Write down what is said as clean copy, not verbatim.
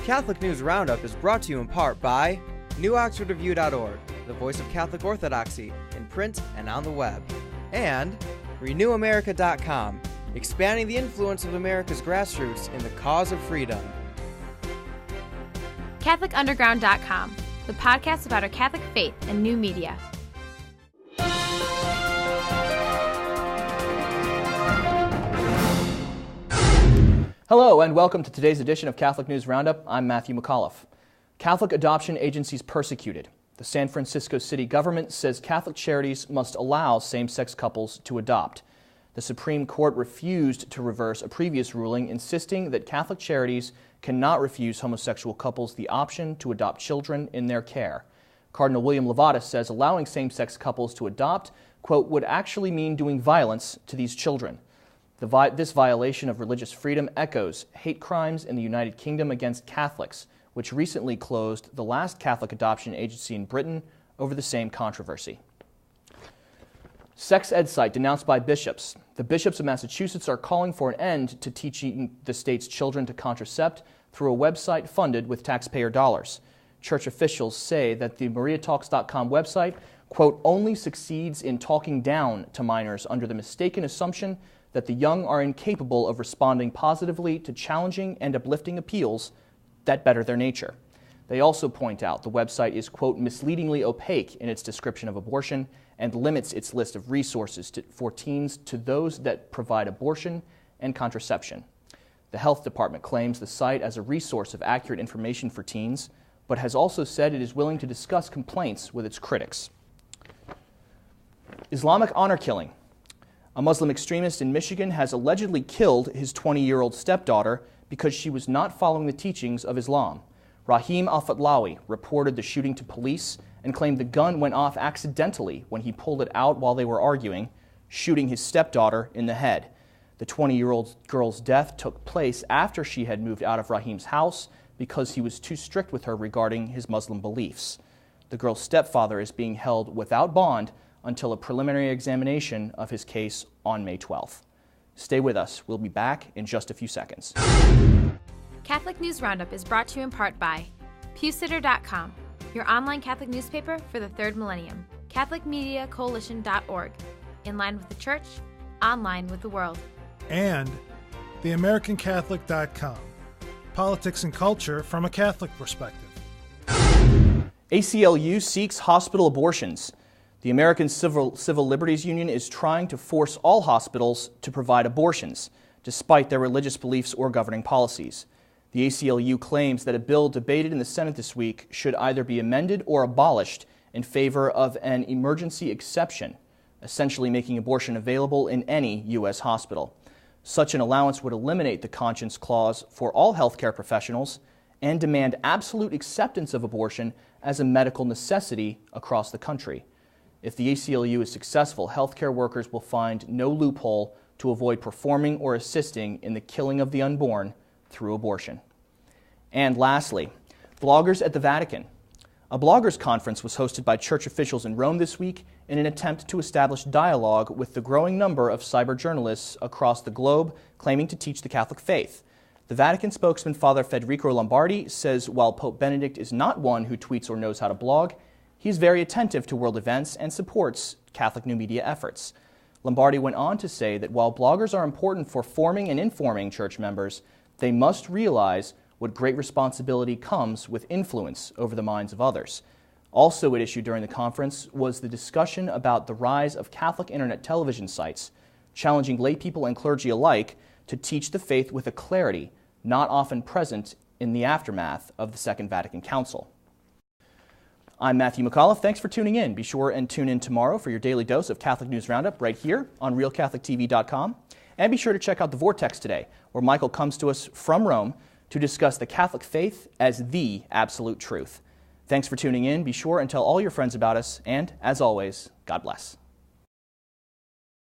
Catholic News Roundup is brought to you in part by NewOxfordReview.org, the voice of Catholic Orthodoxy, in print and on the web, and RenewAmerica.com, expanding the influence of America's grassroots in the cause of freedom. CatholicUnderground.com, the podcast about our Catholic faith and new media. Hello and welcome to today's edition of Catholic News Roundup. I'm Matthew McAuliffe. Catholic adoption agencies persecuted. The San Francisco city government says Catholic charities must allow same-sex couples to adopt. The Supreme Court refused to reverse a previous ruling insisting that Catholic charities cannot refuse homosexual couples the option to adopt children in their care. Cardinal William Levada says allowing same-sex couples to adopt, quote, would actually mean doing violence to these children. This violation of religious freedom echoes hate crimes in the United Kingdom against Catholics, which recently closed the last Catholic adoption agency in Britain over the same controversy. Sex ed site denounced by bishops. The bishops of Massachusetts are calling for an end to teaching the state's children to contracept through a website funded with taxpayer dollars. Church officials say that the MariaTalks.com website, quote, only succeeds in talking down to minors under the mistaken assumption that the young are incapable of responding positively to challenging and uplifting appeals that better their nature. They also point out the website is, quote, misleadingly opaque in its description of abortion and limits its list of resources for teens to those that provide abortion and contraception. The health department claims the site as a resource of accurate information for teens, but has also said it is willing to discuss complaints with its critics. Islamic honor killing. A Muslim extremist in Michigan has allegedly killed his 20-year-old stepdaughter because she was not following the teachings of Islam. Rahim Al-Fatlawi reported the shooting to police and claimed the gun went off accidentally when he pulled it out while they were arguing, shooting his stepdaughter in the head. The 20-year-old girl's death took place after she had moved out of Rahim's house because he was too strict with her regarding his Muslim beliefs. The girl's stepfather is being held without bond until a preliminary examination of his case on May 12th. Stay with us. We'll be back in just a few seconds. Catholic News Roundup is brought to you in part by PewSitter.com, your online Catholic newspaper for the third millennium, CatholicMediaCoalition.org, in line with the Church, online with the world. And TheAmericanCatholic.com, politics and culture from a Catholic perspective. ACLU seeks hospital abortions. The American Civil Liberties Union is trying to force all hospitals to provide abortions, despite their religious beliefs or governing policies. The ACLU claims that a bill debated in the Senate this week should either be amended or abolished in favor of an emergency exception, essentially making abortion available in any U.S. hospital. Such an allowance would eliminate the conscience clause for all healthcare professionals and demand absolute acceptance of abortion as a medical necessity across the country. If the ACLU is successful, healthcare workers will find no loophole to avoid performing or assisting in the killing of the unborn through abortion. And lastly, bloggers at the Vatican. A bloggers conference was hosted by church officials in Rome this week in an attempt to establish dialogue with the growing number of cyber journalists across the globe claiming to teach the Catholic faith. The Vatican spokesman, Father Federico Lombardi, says while Pope Benedict is not one who tweets or knows how to blog, he's very attentive to world events and supports Catholic new media efforts. Lombardi went on to say that while bloggers are important for forming and informing church members, they must realize what great responsibility comes with influence over the minds of others. Also at issue during the conference was the discussion about the rise of Catholic internet television sites, challenging laypeople and clergy alike to teach the faith with a clarity not often present in the aftermath of the Second Vatican Council. I'm Matthew McAuliffe. Thanks for tuning in. Be sure and tune in tomorrow for your daily dose of Catholic News Roundup right here on RealCatholicTV.com. And be sure to check out The Vortex today, where Michael comes to us from Rome to discuss the Catholic faith as the absolute truth. Thanks for tuning in. Be sure and tell all your friends about us. And, as always, God bless.